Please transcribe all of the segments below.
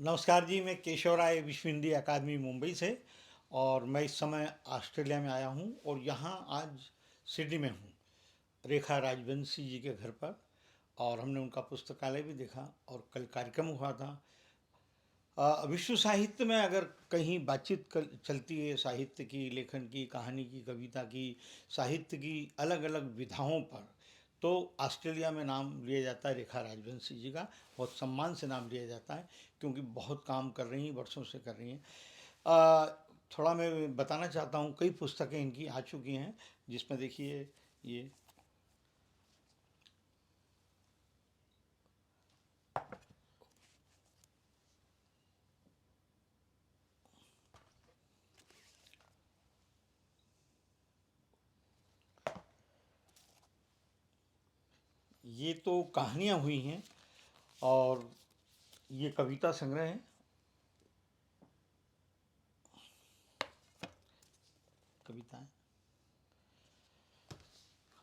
नमस्कार जी, मैं केशव राय विश्व हिंदी अकादमी मुंबई से। और मैं इस समय ऑस्ट्रेलिया में आया हूँ और यहाँ आज सिडनी में हूँ, रेखा राजवंशी जी के घर पर। और हमने उनका पुस्तकालय भी देखा और कल कार्यक्रम हुआ था। विश्व साहित्य में अगर कहीं बातचीत चलती है साहित्य की, लेखन की, कहानी की, कविता की, साहित्य की अलग अलग विधाओं पर, तो ऑस्ट्रेलिया में नाम लिया जाता है रेखा राजवंशी जी का। बहुत सम्मान से नाम लिया जाता है क्योंकि बहुत काम कर रही हैं, वर्षों से कर रही हैं। अ, थोड़ा मैं बताना चाहता हूँ, कई पुस्तकें इनकी आ चुकी हैं, जिसमें देखिए ये तो कहानियाँ हुई हैं और ये कविता संग्रह है। कविताएं,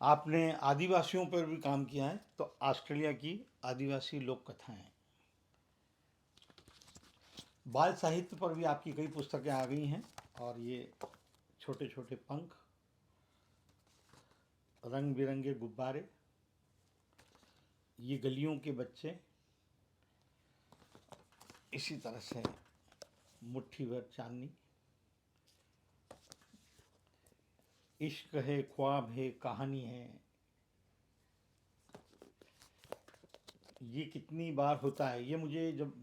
आपने आदिवासियों पर भी काम किया है, तो ऑस्ट्रेलिया की आदिवासी लोक कथाएं, बाल साहित्य पर भी आपकी कई पुस्तकें आ गई हैं। और ये छोटे छोटे पंख, रंग बिरंगे गुब्बारे, ये गलियों के बच्चे, इसी तरह से मुट्ठी भर चांदनी, इश्क है, ख्वाब है, कहानी है, ये कितनी बार होता है। ये मुझे जब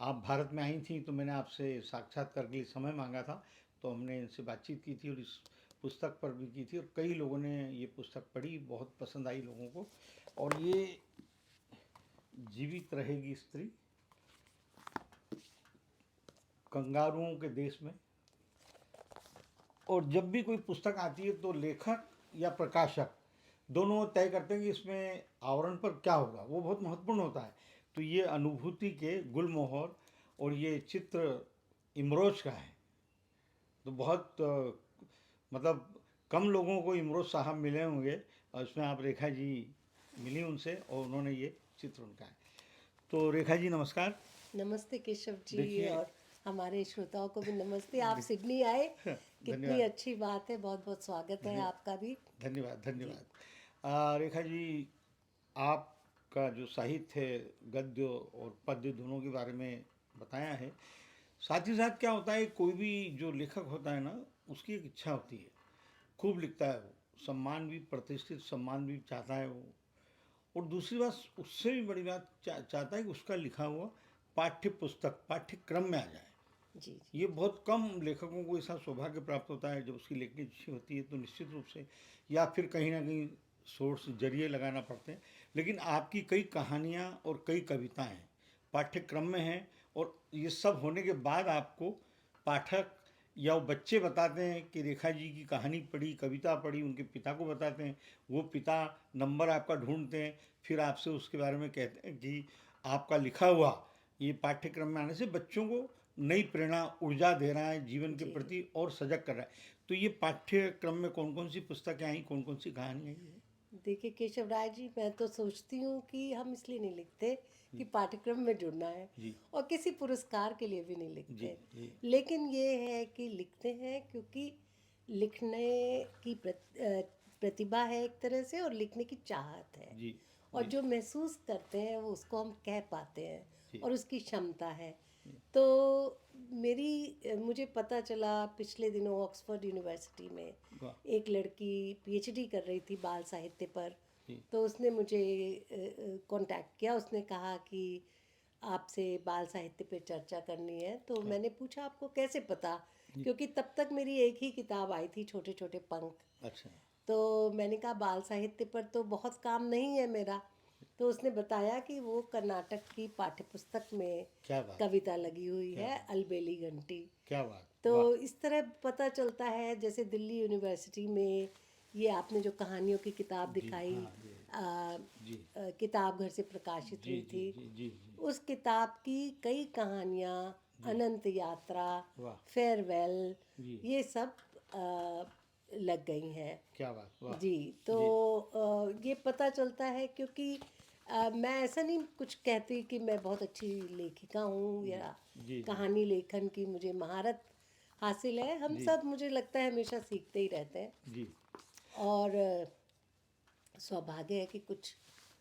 आप भारत में आई थी तो मैंने आपसे साक्षात्कार के लिए समय मांगा था, तो हमने इनसे बातचीत की थी और इस पुस्तक पर भी की थी, और कई लोगों ने ये पुस्तक पढ़ी, बहुत पसंद आई लोगों को। और ये जीवित रहेगी स्त्री, कंगारुओं के देश में। और जब भी कोई पुस्तक आती है तो लेखक या प्रकाशक दोनों तय करते हैं कि इसमें आवरण पर क्या होगा, वो बहुत महत्वपूर्ण होता है। तो ये अनुभूति के गुलमोहर और ये चित्र इमरोज का है। तो बहुत मतलब कम लोगों को इमरोज साहब मिले होंगे, और इसमें आप रेखा जी मिली उनसे और उन्होंने ये चित्र उनका है। तो रेखा जी नमस्कार। नमस्ते केशव जी, देखिए, और हमारे श्रोताओं को भी नमस्ते। आप सिडनी आए, कितनी धन्यवाद। अच्छी बात है। बहुत बहुत स्वागत है धन्यवाद, आपका भी। धन्यवाद, जी धन्यवाद। रेखा जी, आपका जो साहित्य है, गद्य और पद्य दोनों के बारे में बताया है। साथ ही साथ क्या होता है, कोई भी जो लेखक होता है ना, उसकी एक इच्छा होती है, खूब लिखता है वो, सम्मान भी, प्रतिष्ठित सम्मान भी चाहता है वो। और दूसरी बात, उससे भी बड़ी बात चाहता है कि उसका लिखा हुआ पाठ्य पुस्तक पाठ्यक्रम में आ जाए। जी जी ये बहुत कम लेखकों को ऐसा सौभाग्य प्राप्त होता है। जब उसकी लेखनी अच्छी होती है तो निश्चित रूप से, या फिर कहीं ना कहीं सोर्स जरिए लगाना पड़ते हैं। लेकिन आपकी कई कहानियाँ और कई कविताएं पाठ्यक्रम में हैं, और ये सब होने के बाद आपको पाठक या वो बच्चे बताते हैं कि रेखा जी की कहानी पढ़ी, कविता पढ़ी, उनके पिता को बताते हैं। वो पिता नंबर आपका ढूंढते हैं, फिर आपसे उसके बारे में कहते हैं कि आपका लिखा हुआ ये पाठ्यक्रम में आने से बच्चों को नई प्रेरणा, ऊर्जा दे रहा है जीवन के जी। प्रति और सजग कर रहा है। तो ये पाठ्यक्रम में कौन कौन सी पुस्तकें आई, कौन कौन सी कहानियाँ आई हैं? देखिए केशव राय जी, मैं तो सोचती हूँ कि हम इसलिए नहीं लिखते कि पाठ्यक्रम में जुड़ना है, जी, और किसी पुरस्कार के लिए भी नहीं जी, लिखते। जी, लेकिन ये है कि लिखते हैं क्योंकि लिखने की प्रतिभा है एक तरह से, और लिखने की चाहत है। जी, और जी, जो महसूस करते हैं वो उसको हम कह पाते हैं, जी, और उसकी क्षमता है। तो मुझे पता चला पिछले दिनों ऑक्सफोर्ड यूनिवर्सिटी में वाह, एक लड़की पीएचडी कर रही थी बाल साहित्य पर। जी, तो उसने मुझे कांटेक्ट किया, उसने कहा कि आपसे बाल साहित्य पे चर्चा करनी है। तो वाह, मैंने पूछा आपको कैसे पता, जी, क्योंकि तब तक मेरी एक ही किताब आई थी, छोटे छोटे पंख। अच्छा, तो मैंने कहा बाल साहित्य पर तो बहुत काम नहीं है मेरा। तो उसने बताया कि वो कर्नाटक की पाठ्यपुस्तक में क्या बात, कविता लगी हुई क्या है, बात, अलबेली घंटी। क्या बात, तो वाह, इस तरह पता चलता है, जैसे दिल्ली यूनिवर्सिटी में ये आपने जो कहानियों की किताब जी, दिखाई, हाँ, जी, आ, जी, किताब घर से प्रकाशित जी, हुई जी, थी, जी, जी, जी, उस किताब की कई कहानियाँ, जी, अनंत यात्रा, वाह, फेयरवेल, जी, ये सब लग गई हैं। क्या बात, वाह, जी। तो जी, ये पता चलता है क्योंकि मैं ऐसा नहीं कुछ कहती कि मैं बहुत अच्छी लेखिका हूँ या जी कहानी लेखन की मुझे महारत हासिल है। हम जी सब मुझे लगता है हमेशा सीखते ही रहते हैं। जी। और सौभाग्य है कि कुछ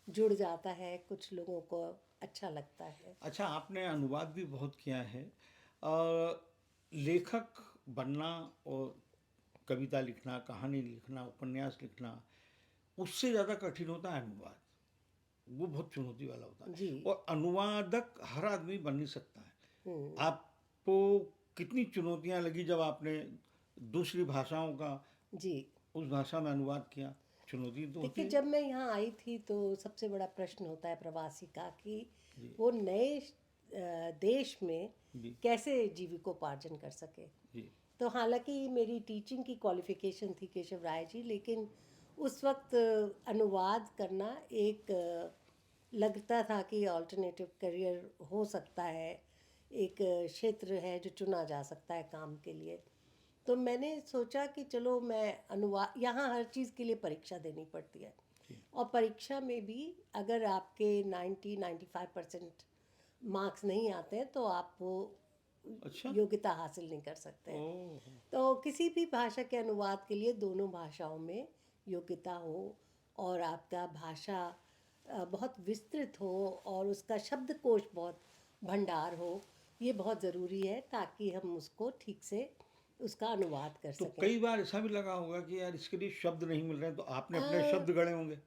जुड़ जाता है, कुछ लोगों को अच्छा लगता है। अच्छा, आपने अनुवाद भी बहुत किया है। और लेखक बनना और कविता लिखना, कहानी लिखना, उपन्यास लिखना, उससे ज़्यादा कठिन होता है अनुवाद। वो बहुत चुनौती वाला होता है। जी। और अनुवादक हर आदमी बन नहीं सकता है। हम्म। आपको कितनी चुनौतियां लगी जब आपने दूसरी भाषाओं का जी। उस भाषा में अनुवाद किया? चुनौती तो होती देखिए, है। जब मैं यहाँ आई थी तो सबसे बड़ा प्रश्न होता है प्रवासी का कि जी वो नए देश में जी कैसे जीविकोपार्जन कर सके। जी तो हालांकि मेरी टीचिंग की क्वालिफिकेशन थी केशव राय जी, लेकिन उस वक्त अनुवाद करना एक लगता था कि ऑल्टरनेटिव करियर हो सकता है, एक क्षेत्र है जो चुना जा सकता है काम के लिए। तो मैंने सोचा कि चलो मैं अनुवाद, यहाँ हर चीज़ के लिए परीक्षा देनी पड़ती है, जी। और परीक्षा में भी अगर आपके 90-95% मार्क्स नहीं आते हैं तो आप वो अच्छा। योग्यता हासिल नहीं कर सकते हैं। ओह। तो किसी भी भाषा के अनुवाद के लिए दोनों भाषाओं में योग्यता हो, और आपका भाषा बहुत विस्तृत हो, और उसका शब्दकोश बहुत भंडार हो, ये बहुत ज़रूरी है ताकि हम उसको ठीक से उसका अनुवाद कर तो सकें। कई बार ऐसा भी लगा होगा कि यार इसके लिए शब्द नहीं मिल रहे हैं, तो आपने अ, अपने शब्द गढ़े होंगे।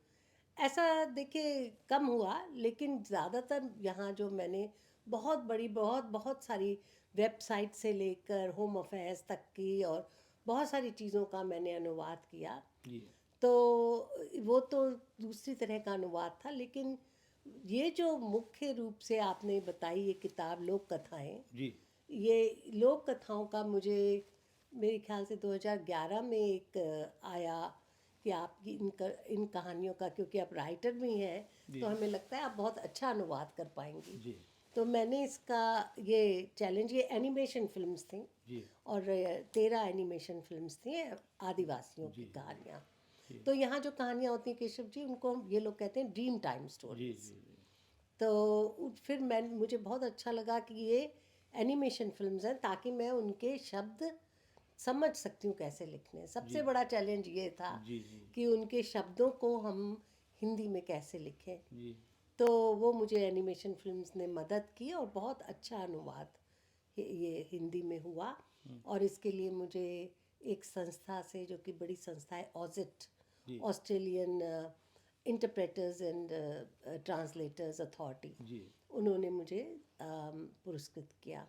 ऐसा देखिए कम हुआ, लेकिन ज़्यादातर यहाँ जो मैंने बहुत बड़ी बहुत बहुत सारी वेबसाइट से लेकर होम अफेयर्स तक की, और बहुत सारी चीज़ों का मैंने अनुवाद किया। जी तो वो तो दूसरी तरह का अनुवाद था, लेकिन ये जो मुख्य रूप से आपने बताई ये किताब लोक कथाएं, जी ये लोक कथाओं का मुझे मेरे ख्याल से 2011 में एक आया कि आपकी इन कहानियों का, क्योंकि आप राइटर भी हैं जी तो हमें लगता है आप बहुत अच्छा अनुवाद कर पाएंगी। जी तो मैंने इसका ये चैलेंज, ये एनिमेशन फिल्म्स थी, जी और 13 एनिमेशन फिल्म्स थी आदिवासियों जी की कहानियाँ। जी तो यहाँ जो कहानियाँ होती हैं केशव जी, उनको ये लोग कहते हैं ड्रीम टाइम जी स्टोरीज। जी तो फिर मुझे बहुत अच्छा लगा कि ये एनिमेशन फिल्म्स हैं, ताकि मैं उनके शब्द समझ सकती हूँ कैसे लिखने हैं। जी सबसे बड़ा चैलेंज ये था जी जी कि उनके शब्दों को हम हिंदी में कैसे लिखें। जी तो वो मुझे एनिमेशन फिल्म्स ने मदद की, और बहुत अच्छा अनुवाद ये हिंदी में हुआ। और इसके लिए मुझे एक संस्था से, जो कि बड़ी संस्था है, ऑजिट, जी Australian interpreters and translators authority, जी। उन्होंने मुझे पुरस्कृत किया।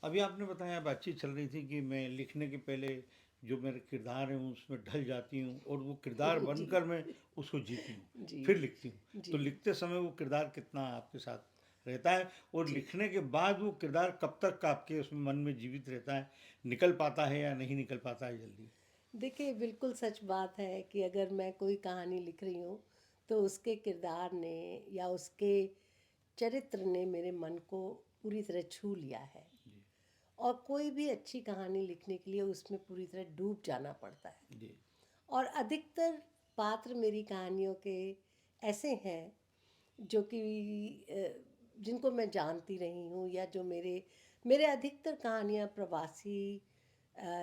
अभी आपने बताया, बातचीत चल रही थी कि मैं लिखने के पहले जो मेरे किरदार हैं उसमें ढल जाती हूँ, और वो किरदार जी। बनकर मैं उसको जीती हूँ, जी। फिर लिखती हूँ। जी। तो लिखते समय वो किरदार कितना आपके साथ रहता है, और जी। लिखने के बाद वो किरदार कब तक आपके उसमें मन में जीवित रहता है, निकल पाता है या नहीं निकल पाता है जल्दी? देखिए, बिल्कुल सच बात है कि अगर मैं कोई कहानी लिख रही हूँ तो उसके किरदार ने या उसके चरित्र ने मेरे मन को पूरी तरह छू लिया है। जी और कोई भी अच्छी कहानी लिखने के लिए उसमें पूरी तरह डूब जाना पड़ता है। जी और अधिकतर पात्र मेरी कहानियों के ऐसे हैं जो कि जिनको मैं जानती रही हूँ, या जो मेरे मेरे अधिकतर कहानियाँ प्रवासी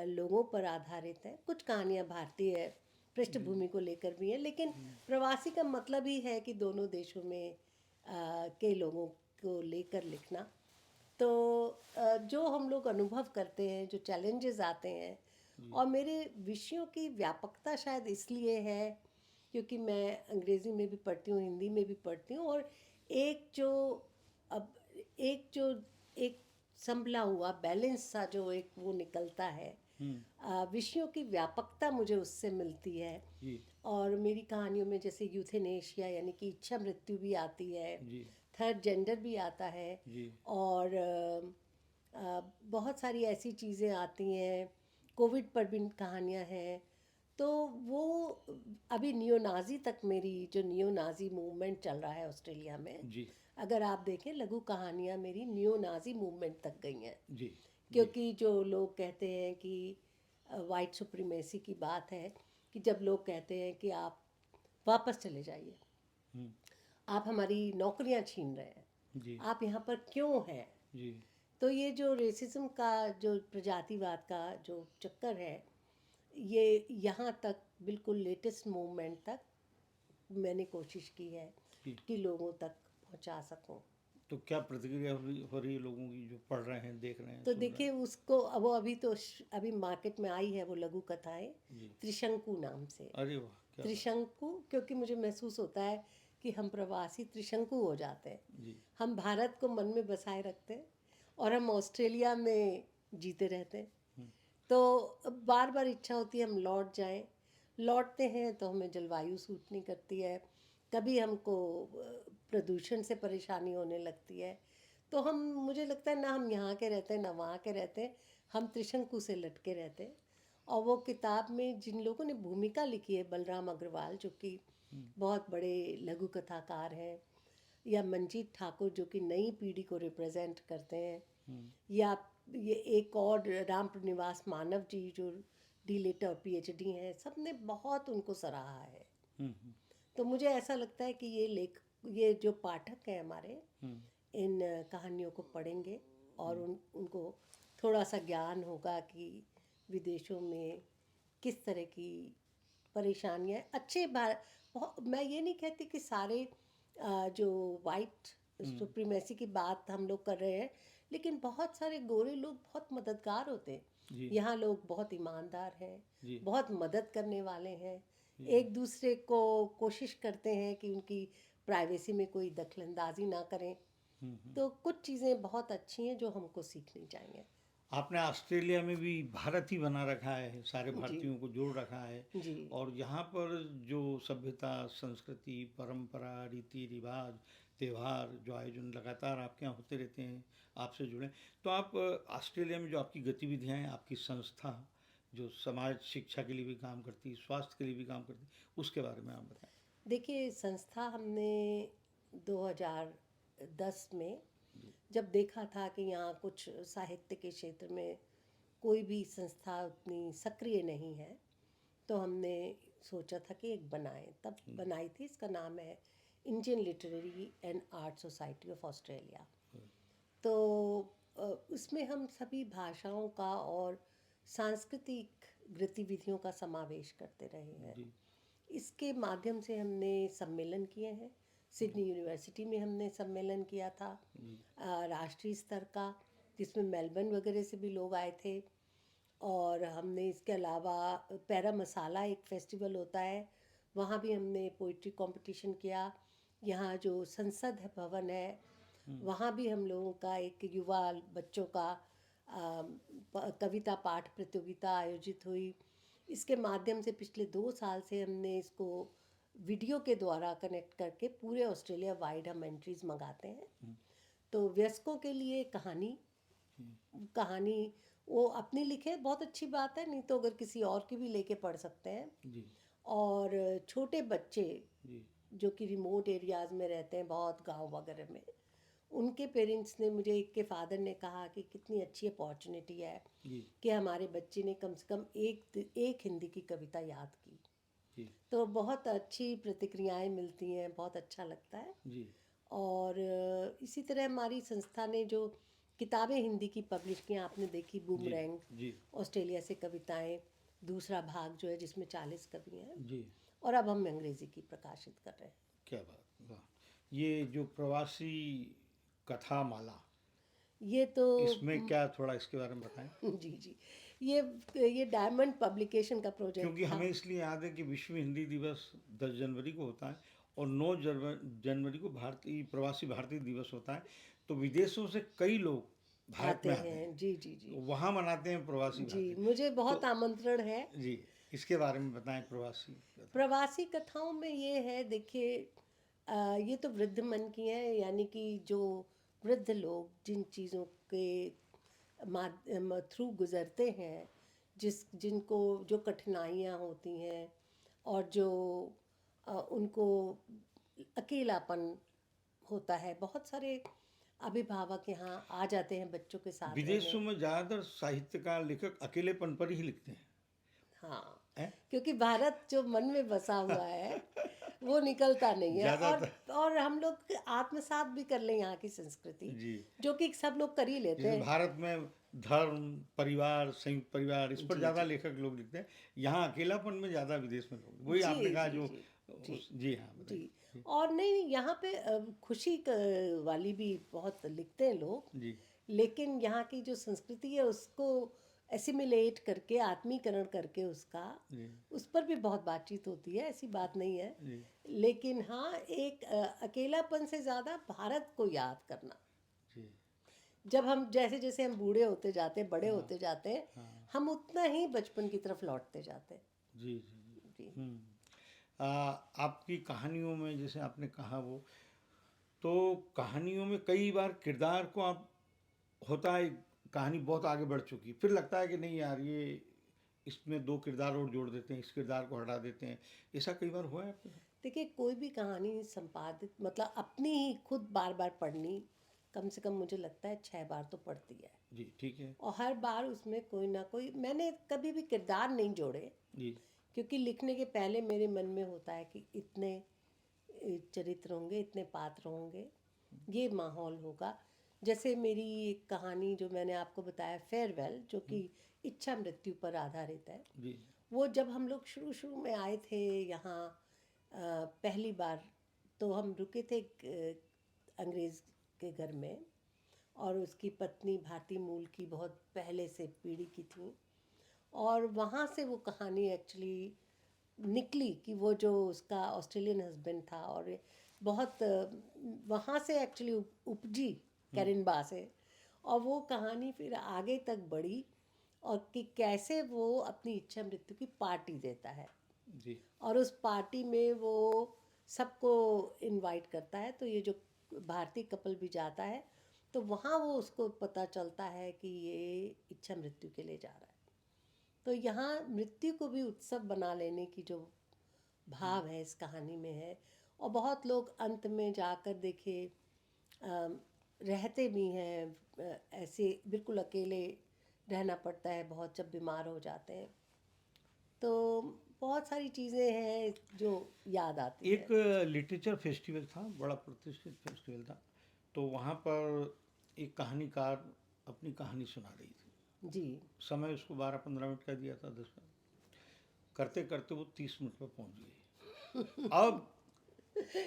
लोगों पर आधारित हैं। कुछ कहानियाँ भारतीय जी पृष्ठभूमि को लेकर भी हैं, लेकिन प्रवासी का मतलब ही है कि दोनों देशों में के लोगों को लेकर लिखना। तो जो हम लोग अनुभव करते हैं, जो चैलेंजेस आते हैं, जी और मेरे विषयों की व्यापकता शायद इसलिए है क्योंकि मैं अंग्रेज़ी में भी पढ़ती हूँ, हिंदी में भी पढ़ती हूँ, और एक जो अब एक जो एक संभला हुआ बैलेंस सा जो एक वो निकलता है, हम्म। विषयों की व्यापकता मुझे उससे मिलती है। जी और मेरी कहानियों में जैसे यूथेनेशिया यानी कि इच्छा मृत्यु भी आती है, जी थर्ड जेंडर भी आता है, जी और बहुत सारी ऐसी चीज़ें आती हैं, कोविड पर भी कहानियाँ हैं। तो वो अभी नियो नाज़ी तक, मेरी जो नियो नाज़ी मूवमेंट चल रहा है ऑस्ट्रेलिया में, जी अगर आप देखें लघु कहानियाँ मेरी नियो नाज़ी मूवमेंट तक गई हैं। जी जी क्योंकि जो लोग कहते हैं कि वाइट सुप्रीमेसी की बात है, कि जब लोग कहते हैं कि आप वापस चले जाइए, हम्म। आप हमारी नौकरियां छीन रहे हैं, जी आप यहाँ पर क्यों हैं। जी तो ये जो रेसिज्म का, जो प्रजातिवाद का जो चक्कर है, ये यहाँ तक बिल्कुल लेटेस्ट मूवमेंट तक मैंने कोशिश की है जी। कि लोगों तक पहुँचा सकूं। तो क्या प्रतिक्रिया हो रही है लोगों की जो पढ़ रहे हैं, देख रहे हैं, तो सुन रहे देखिए उसको, अब वो अभी मार्केट में आई है वो लघु कथाएं, हैं? जी। त्रिशंकु नाम से। अरे वाह, क्या बात। त्रिशंकु क्योंकि मुझे महसूस होता है कि हम प्रवासी त्रिशंकु हो जाते हैं। जी हम भारत को मन में बसाए रखते हैं और हम ऑस्ट्रेलिया में जीते रहते हैं। तो बार बार इच्छा होती है हम लौट जाएं। लौटते हैं तो हमें जलवायु सूट नहीं करती है, कभी हमको प्रदूषण से परेशानी होने लगती है। तो हम, मुझे लगता है ना हम यहाँ के रहते हैं ना वहाँ के रहते हैं, हम त्रिशंकु से लटके रहते हैं। और वो किताब में जिन लोगों ने भूमिका लिखी है, बलराम अग्रवाल जो कि बहुत बड़े लघु कथाकार हैं, या मंजीत ठाकुर जो कि नई पीढ़ी को रिप्रेजेंट करते हैं, या ये एक और राम निवास मानव जी जो डीलिट और पीएचडी हैं, सब ने बहुत उनको सराहा है। हम्म तो मुझे ऐसा लगता है कि ये जो पाठक हैं हमारे, इन कहानियों को पढ़ेंगे और उनको थोड़ा सा ज्ञान होगा कि विदेशों में किस तरह की परेशानियाँ मैं ये नहीं कहती कि सारे जो वाइट सुप्रीमेसी की बात हम लोग कर रहे हैं, लेकिन बहुत सारे गोरे लोग बहुत मददगार होते हैं। जी यहाँ लोग बहुत ईमानदार हैं, जी बहुत मदद करने वाले हैं, एक दूसरे को कोशिश करते हैं कि उनकी प्राइवेसी में कोई दखलंदाजी ना करें। तो कुछ चीज़ें बहुत अच्छी हैं जो हमको सीखनी चाहिए। आपने ऑस्ट्रेलिया में भी भारत ही बना रखा है, सारे जी भारतीयों को जोड़ रखा है। जी और यहाँ पर जो सभ्यता, संस्कृति, परंपरा, रीति रिवाज, त्यौहार जो आयोजन लगातार आपके यहाँ होते रहते हैं, आपसे जुड़े। तो आप ऑस्ट्रेलिया में जो आपकी गतिविधियाँ हैं, आपकी संस्था जो समाज शिक्षा के लिए भी काम करती, स्वास्थ्य के लिए भी काम करती, उसके बारे में आप बताएं। देखिए, संस्था हमने 2010 में जब देखा था कि यहाँ कुछ साहित्य के क्षेत्र में कोई भी संस्था उतनी सक्रिय नहीं है, तो हमने सोचा था कि एक बनाएं। तब बनाई थी, इसका नाम है Indian literary and art society of Australia. तो उसमें हम सभी भाषाओं का और सांस्कृतिक गतिविधियों का समावेश करते रहे हैं। जी इसके माध्यम से हमने सम्मेलन किए हैं। सिडनी यूनिवर्सिटी में हमने सम्मेलन किया था राष्ट्रीय स्तर का, जिसमें मेलबर्न वगैरह से भी लोग आए थे। और हमने इसके अलावा पैरा मसाला एक फेस्टिवल होता है, वहाँ भी हमने पोइट्री कंपटीशन किया। यहाँ जो संसद भवन है वहाँ भी हम लोगों का एक युवा बच्चों का कविता पाठ प्रतियोगिता आयोजित हुई। इसके माध्यम से पिछले 2 साल से हमने इसको वीडियो के द्वारा कनेक्ट करके पूरे ऑस्ट्रेलिया वाइड हम एंट्रीज मंगाते हैं। तो वयस्कों के लिए कहानी वो अपनी लिखे, बहुत अच्छी बात है, नहीं तो अगर किसी और की भी लेके पढ़ सकते हैं। जी और छोटे बच्चे जी जो कि रिमोट एरियाज़ में रहते हैं, बहुत गांव वगैरह में, उनके पेरेंट्स ने, मुझे एक के फादर ने कहा कि कितनी अच्छी अपॉर्चुनिटी है जी कि हमारे बच्चे ने कम से कम एक हिंदी की कविता याद की। जी तो बहुत अच्छी प्रतिक्रियाएं मिलती हैं, बहुत अच्छा लगता है। जी और इसी तरह हमारी संस्था ने जो किताबें हिंदी की पब्लिश की, आपने देखी जी बूमरैंग, जी ऑस्ट्रेलिया से कविताएं, दूसरा भाग जो है जिसमें 40 कवि हैं, जी। और अब हम अंग्रेज़ी की प्रकाशित कर रहे हैं। क्या बात, वाह। ये जो प्रवासी कथा माला, ये तो इसमें क्या, थोड़ा इसके बारे में बताएं। जी जी, ये डायमंड पब्लिकेशन का प्रोजेक्ट क्योंकि था। हमें इसलिए याद है कि विश्व हिंदी दिवस 10 जनवरी को होता है और 9 जनवरी को भारतीय प्रवासी भारतीय दिवस होता है। तो विदेशों से कई लोग भारत आते में आते हैं, हैं, जी जी जी तो वहाँ मनाते हैं प्रवासी जी। भारतीय। मुझे बहुत तो आमंत्रण है। जी, इसके बारे में बताएं प्रवासी कथा। प्रवासी कथाओं में ये है, देखिए, ये तो वृद्ध मन की हैं, यानी कि जो वृद्ध लोग जिन चीज़ों के माध्यम थ्रू गुज़रते हैं, जिनको जो कठिनाइयाँ होती हैं, और जो उनको अकेलापन होता है। बहुत सारे अभिभावक यहाँ आ जाते हैं बच्चों के साथ विदेशों रहने। में ज़्यादातर साहित्यकार लेखक अकेलेपन पर ही लिखते हैं, हाँ, हैं? क्योंकि भारत जो मन में बसा हुआ है वो निकलता नहीं है। ज्यादातर और हम लोग आत्मसात भी कर लें यहाँ की संस्कृति, जी, जो कि सब लोग कर ही लेते जैसे हैं। भारत में धर्म, परिवार, संयुक्त परिवार, इस पर जी ज्यादा जी लेखक लोग लिखते हैं। यहाँ अकेलापन में ज्यादा विदेश में लोग, वही जी आपने कहा जी जो जी जी जी हाँ, जी। बताइए। जी और नहीं, यहाँ पे खुशी वाली भी बहुत लिखते हैं लोग, जी लेकिन यहाँ की जो संस्कृति है उसको एसिमिलेट करके, आत्मीकरण करके उसका, जी उस पर भी बहुत बातचीत होती है, ऐसी बात नहीं है। जी लेकिन हाँ, एक अकेलापन से ज़्यादा भारत को याद करना, जी जब हम जैसे जैसे हम बूढ़े होते जाते हैं, बड़े हाँ होते जाते हैं, हाँ हम उतना ही बचपन की तरफ लौटते जाते हैं। जी जी जी जी आपकी कहानियों में जैसे आपने कहा वो, तो कहानियों में कई बार किरदार को आप, होता है कहानी बहुत आगे बढ़ चुकी, फिर लगता है कि नहीं यार ये इसमें दो किरदार और जोड़ देते हैं, इस किरदार को हटा देते हैं, ऐसा कई बार हुआ है आपके साथ? देखिए, कोई भी कहानी संपादित, मतलब अपनी ही खुद बार बार पढ़नी, कम से कम मुझे लगता है 6 बार तो पढ़ती है। जी ठीक है। और हर बार उसमें कोई ना कोई, मैंने कभी भी किरदार नहीं जोड़े, जी क्योंकि लिखने के पहले मेरे मन में होता है कि इतने चरित्र होंगे, इतने पात्र होंगे, ये माहौल होगा। जैसे मेरी एक कहानी जो मैंने आपको बताया, फेयरवेल, जो कि इच्छा मृत्यु पर आधारित है, जी वो जब हम लोग शुरू शुरू में आए थे यहाँ पहली बार, तो हम रुके थे एक अंग्रेज़ के घर में, और उसकी पत्नी भारतीय मूल की, बहुत पहले से पीढ़ी की थी। और वहाँ से वो कहानी एक्चुअली निकली कि वो जो उसका ऑस्ट्रेलियन हस्बैंड था, और बहुत वहाँ से एक्चुअली उपजी, कैरिनबा से। और वो कहानी फिर आगे तक बढ़ी, और कि कैसे वो अपनी इच्छा मृत्यु की पार्टी देता है, जी और उस पार्टी में वो सबको इनवाइट करता है। तो ये जो भारतीय कपल भी जाता है, तो वहाँ वो उसको पता चलता है कि ये इच्छा मृत्यु के लिए जा रहा है। तो यहाँ मृत्यु को भी उत्सव बना लेने की जो भाव है इस कहानी में है। और बहुत लोग अंत में जाकर देखे रहते भी हैं, ऐसे बिल्कुल अकेले रहना पड़ता है बहुत, जब बीमार हो जाते हैं। तो बहुत सारी चीज़ें हैं जो याद आती एक है। लिटरेचर फेस्टिवल था, बड़ा प्रतिष्ठित फेस्टिवल था, तो वहाँ पर एक कहानीकार अपनी कहानी सुना रही थी। जी समय उसको 12-15 मिनट का दिया था, 10 मिनट, करते करते वो 30 मिनट पर पहुँच गई। अब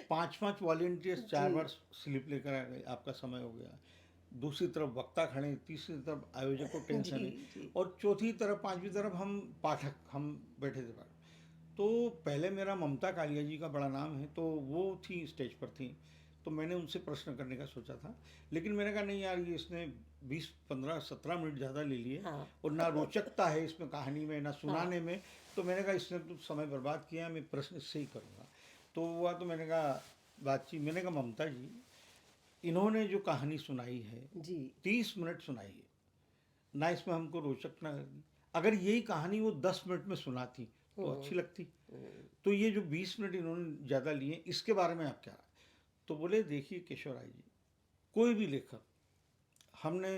5-5 वॉलेंटियर्स जी 4 बार स्लिप लेकर आ गए, आपका समय हो गया। दूसरी तरफ वक्ता खड़े, तीसरी तरफ आयोजक को टेंशन जी है, जी और चौथी तरफ, पांचवी तरफ हम पाठक, हम बैठे थे पाठक। तो पहले मेरा ममता कालिया जी का बड़ा नाम है, तो वो थी स्टेज पर थी, तो मैंने उनसे प्रश्न करने का सोचा था, लेकिन मैंने कहा नहीं यार, ये इसने 20-15-17 मिनट ज़्यादा ले लिए, हाँ और ना रोचकता है इसमें कहानी में, ना हाँ सुनाने में। तो मैंने कहा इसने तो समय बर्बाद किया, मैं प्रश्न इससे ही करूँगा। तो हुआ, तो मैंने कहा बातचीत, मैंने कहा ममता जी, इन्होंने जो कहानी सुनाई है, जी 30 मिनट सुनाई है, ना इसमें हमको रोचक ना लगी। अगर यही कहानी वो 10 मिनट में सुनाती तो अच्छी लगती। तो ये जो 20 मिनट इन्होंने ज़्यादा लिए, इसके बारे में आप क्या राय? तो बोले देखिए केशव राय जी, कोई भी लेखक, हमने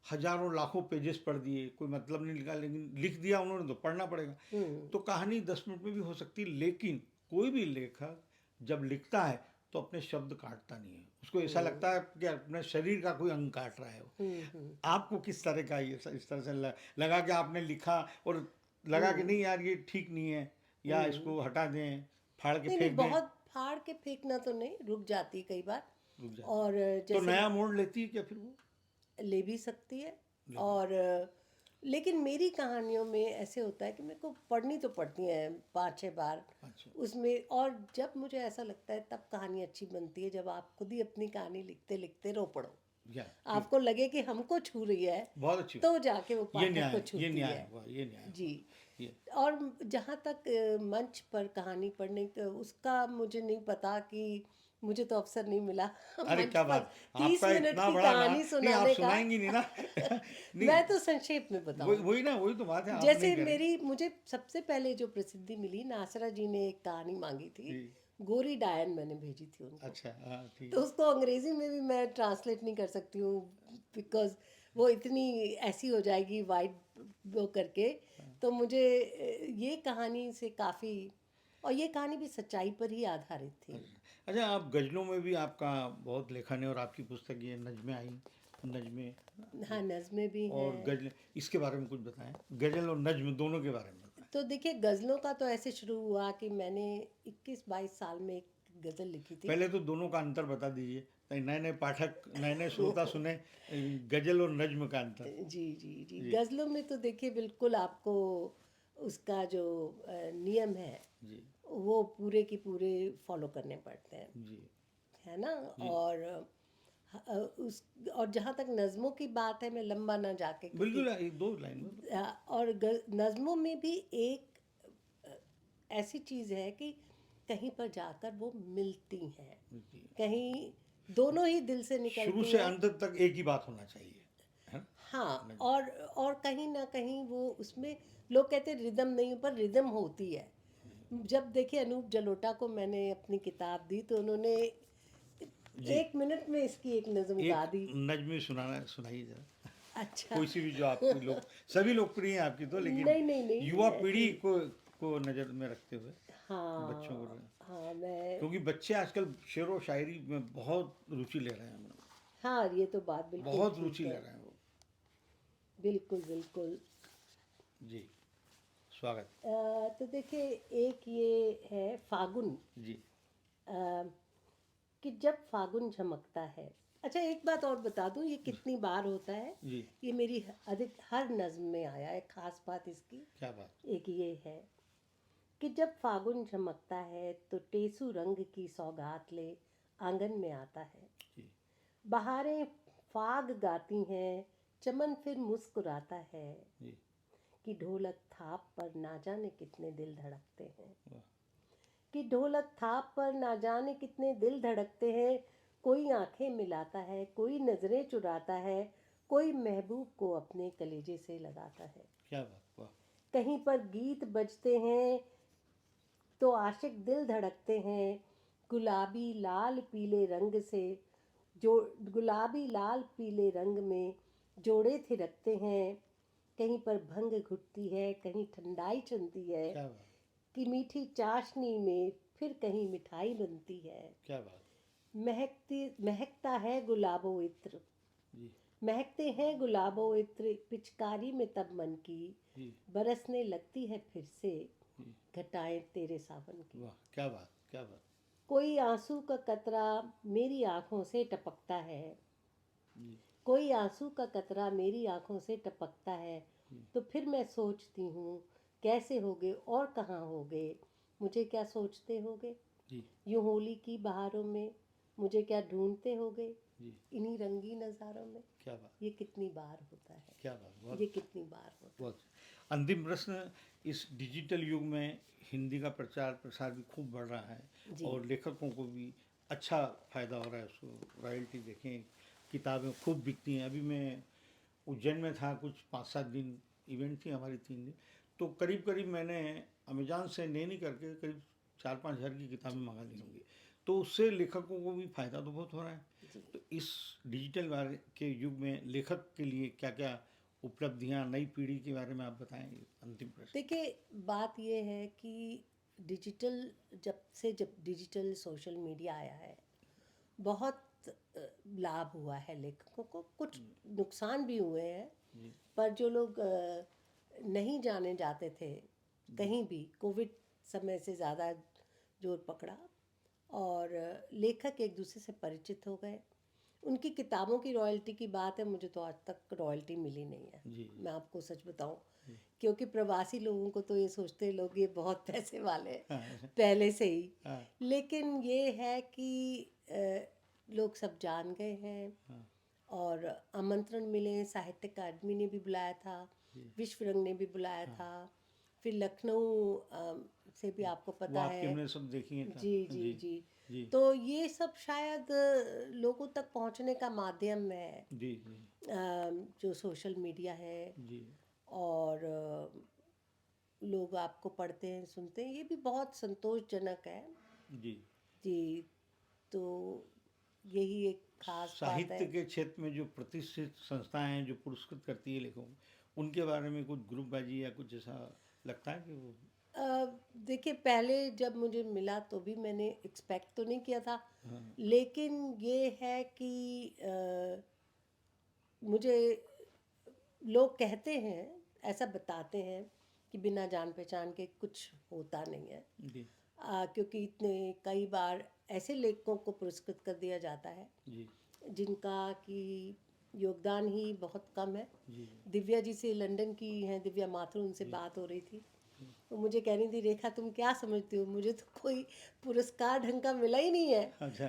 हजारों लाखों पेजेस पढ़ दिए, कोई मतलब नहीं लिखा, लेकिन लिख दिया उन्होंने तो पढ़ना पड़ेगा। तो कहानी 10 मिनट में भी हो सकती, लेकिन कोई भी लेखक जब लिखता है तो अपने शब्द काटता नहीं है, उसको ऐसा लगता है कि अपने शरीर का कोई अंग काट रहा है वो। आपको किस तरह का ये इस तरह से लगा कि आपने लिखा और लगा कि नहीं यार ये ठीक नहीं है, या इसको हटा दें, फाड़ के नहीं नहीं, फेंक दें? बहुत फाड़ के फेंकना तो नहीं, रुक जाती कई बार। रुक जाती, और तो जैसे नया मोड़ लेती है क्या फिर वो? ले भी सकती है। ले भी। और लेकिन मेरी कहानियों में ऐसे होता है कि मेरे को पढ़नी तो पड़ती हैं 5-6 बार अच्छा उसमें। और जब मुझे ऐसा लगता है तब कहानी अच्छी बनती है, जब आप खुद ही अपनी कहानी लिखते लिखते रो पड़ो, या ठीक, आपको लगे कि हमको छू रही है, बहुत अच्छी तो जाके वो बात। ये पाठक न्याय को है, ये छूती न्याय है। हुआ, ये न्याय जी। हुआ ये। और जहाँ तक मंच पर कहानी पढ़ने का, उसका मुझे नहीं पता कि मुझे तो अवसर नहीं मिला अरे मंच क्या पर बात, 30 आपका मिनट इतना की बड़ा नाम, कहानी नहीं आप सुनाने का। सुनाएंगी नहीं ना? नहीं, मैं तो संक्षेप में वही बताऊं। वही ना, वही तो बात है, आप नहीं जैसे करें। मेरी, मुझे सबसे पहले जो प्रसिद्धि मिली, नासरा जी ने एक कहानी मांगी थी, जी गोरी डायन मैंने भेजी थी उनको। अच्छा, हाँ ठीक तो है। उसको अंग्रेजी में भी मैं ट्रांसलेट नहीं कर सकती हूँ, बिकॉज वो इतनी ऐसी हो जाएगी वाइड वो करके। तो मुझे ये कहानी से काफ़ी और ये कहानी भी सच्चाई पर ही आधारित थी। अच्छा, आप गज़लों में भी आपका बहुत लेखन है और आपकी पुस्तक ये नज़्में आई, नज़्में हाँ, नज़्में भी और हैं। गज़लें, इसके बारे में कुछ बताएँ? गज़ल और नज़्म दोनों के बारे में बताएँ। तो देखिए, गज़लों का तो ऐसे शुरू हुआ कि मैंने 21-22 साल में एक गज़ल लिखी थी। पहले तो दोनों का अंतर बता दीजिए, ताकि नए-नए पाठक, नए-नए श्रोता सुने गज़ल और नज़्म का अंतर। जी, जी, जी। जी, गज़लों में तो देखिए बिल्कुल आपको उसका जो नियम है, जी, वो पूरे की पूरे फ़ॉलो करने पड़ते हैं, जी, है ना? जी। और उस और जहाँ तक नज़्मों की बात है, मैं लंबा ना जाके क्योंकि बिल्कुल, 1-2 लाइन में बताएँ। और नज़्मों में भी एक ऐसी चीज़ है कि कहीं पर जाकर वो मिलती हैं, जी। कहीं दोनों ही दिल से शुरू निकलती से हैं। अंत तक एक ही बात होना चाहिए, है ना? हाँ, नज़्म। और कहीं ना कहीं वो उसमें लोग कहते हैं रिदम नहीं, पर रिदम होती है। जब देखिए अनूप जलोटा को मैंने अपनी किताब दी तो उन्होंने जी, 1 मिनट में इसकी एक नज़म गा एक दी। नज़्म सुनाइए ज़रा। अच्छा। कोई सी भी जो आपकी सभी लोकप्रिय हैं आपकी तो, लेकिन नहीं नहीं नहीं, युवा ऐसी। पीढ़ी को नज़र में रखते हुए बच्चों को, हाँ हाँ, मैं। क्योंकि बच्चे आजकल शेर व शायरी में बहुत रुचि ले रहे हैं मैडम, हाँ, ये तो बात बिल्कुल बहुत रुचि ठीक ले है। रहे हैं वो। बिल्कुल बिल्कुल। जी, स्वागत। तो देखिए, एक ये है फागुन, जी, अ, कि जब फागुन झमकता है। अच्छा, एक बात और बता दूं, ये कितनी बार होता है। जी, ये मेरी अधिक हर नज्म में आया है। खास बात इसकी क्या बात। एक ये है कि जब फागुन झमकता है तो टेसू रंग की सौगात ले आंगन में आता है। जी, बहारें फाग गाती हैं, चमन फिर मुस्कुराता है जी, कि ढोलक थाप पर ना जाने कितने दिल धड़कते हैं, वाह, कि ढोलक थाप पर ना जाने कितने दिल धड़कते हैं। कोई आंखें मिलाता है, कोई नजरें चुराता है, कोई महबूब को अपने कलेजे से लगाता है। क्या बात, वाह, कहीं पर गीत बजते हैं तो आशिक दिल धड़कते हैं। गुलाबी लाल पीले रंग से जो गुलाबी लाल पीले रंग में जोड़े थिरकते हैं। कहीं पर भंग घुटती है, कहीं ठंडाई चलती है, क्या बात, कि मीठी चाशनी में फिर कहीं मिठाई बनती है। क्या बात। महकता है गुलाबो इत्र, जी, महकते हैं गुलाबो इत्र, पिचकारी में तब मन की जी, बरसने लगती है फिर से जी, घटाएं तेरे सावन की। वाह, क्या बात, क्या बात। कोई आंसू का कतरा मेरी आंखों से टपकता है, जी, कोई आंसू का कतरा मेरी आंखों से टपकता है। जी, तो फिर मैं सोचती हूँ, कैसे होगे और कहाँ होगे, मुझे क्या सोचते होगे जी, यूं होली की बहारों में, मुझे क्या ढूंढते होगे जी, इन्हीं रंगीन नज़ारों में। क्या बात, ये कितनी बार होता है, क्या बात, बहुत, ये कितनी बार होता बहुत। अंतिम प्रश्न, इस डिजिटल युग में हिंदी का प्रचार प्रसार भी खूब बढ़ रहा है है। जी। और लेखकों को भी अच्छा फ़ायदा हो रहा है, उसको रॉयल्टी देखें, किताबें खूब बिकती हैं। अभी मैं उज्जैन में था, कुछ 5-7 दिन इवेंट थी हमारी, 3 दिन, तो करीब करीब मैंने अमेज़ॉन से नहीं करके करीब 4-5 हज़ार की किताबें मंगा ली होंगी। तो उससे लेखकों को भी फ़ायदा तो बहुत हो रहा है। जी, तो इस डिजिटल वाले के युग में लेखक के लिए क्या क्या उपलब्धियां, नई पीढ़ी के बारे में आप बताएं, अंतिम प्रश्न। देखिए, बात ये है कि डिजिटल जब डिजिटल सोशल मीडिया आया है, बहुत लाभ हुआ है लेखकों को, कुछ नुकसान भी हुए हैं। जी, पर जो लोग नहीं जाने जाते थे जी, कहीं भी, कोविड समय से ज़्यादा जोर पकड़ा और लेखक एक दूसरे से परिचित हो गए। उनकी किताबों की रॉयल्टी की बात है, मुझे तो आज तक रॉयल्टी मिली नहीं है, जी, मैं आपको सच बताऊं। जी, क्योंकि प्रवासी लोगों को तो ये सोचते हैं लोग ये बहुत पैसे वाले हैं हाँ, पहले से ही। हाँ, लेकिन ये है कि लोग सब जान गए हैं हाँ, और आमंत्रण मिले। साहित्य अकादमी ने भी बुलाया था, जी, विश्व रंग ने भी बुलाया हाँ, था, फिर लखनऊ से भी आपको वो पता आपकी है। हमने सब देखी है था। जी जी जी, जी। जी, तो ये सब शायद लोगों तक पहुंचने का माध्यम है, जी, जी, जो सोशल मीडिया है। जी, और लोग आपको पढ़ते हैं, सुनते हैं, ये भी बहुत संतोषजनक है। जी। जी। तो यही एक खास बात है। साहित्य के क्षेत्र में जो प्रतिष्ठित संस्थाएं हैं जो पुरस्कृत करती है लेखकों को, उनके बारे में कुछ ग्रुपबाजी या कुछ ऐसा लगता है कि वो देखिए, पहले जब मुझे मिला तो भी मैंने एक्सपेक्ट तो नहीं किया था, हाँ लेकिन ये है कि मुझे लोग कहते हैं, ऐसा बताते हैं कि बिना जान पहचान के कुछ होता नहीं है। जी क्योंकि इतने कई बार ऐसे लेखकों को पुरस्कृत कर दिया जाता है जी जिनका कि योगदान ही बहुत कम है। जी दिव्या जी से, लंदन की हैं दिव्या माथुर, उनसे बात हो रही थी। वो मुझे कह रही थी, रेखा तुम क्या समझती हो, मुझे तो कोई पुरस्कार ढंग का मिला ही नहीं है। अच्छा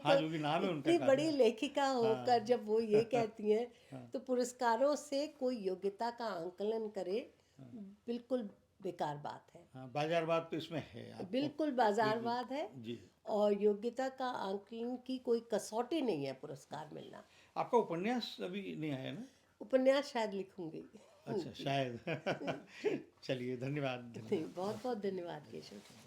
हाँ तो जो कि नाम है उनका इतनी काफी। बड़ी लेखिका होकर हाँ जब वो ये कहती हैं, हाँ तो पुरस्कारों से कोई योग्यता का आंकलन करे, हाँ बिल्कुल बेकार बात है। हाँ, बाजारवाद तो इसमें है आपको। बिल्कुल बिल्कुल बाजारवाद है, जी। और योग्यता का आंकलन की कोई कसौटी नहीं है पुरस्कार मिलना। आपका उपन्यास अभी नहीं आया ना? उपन्यास शायद लिखूंगी। अच्छा जी। शायद चलिए धन्यवाद नहीं, धन्यवाद बहुत बहुत आपका। धन्यवाद केशव।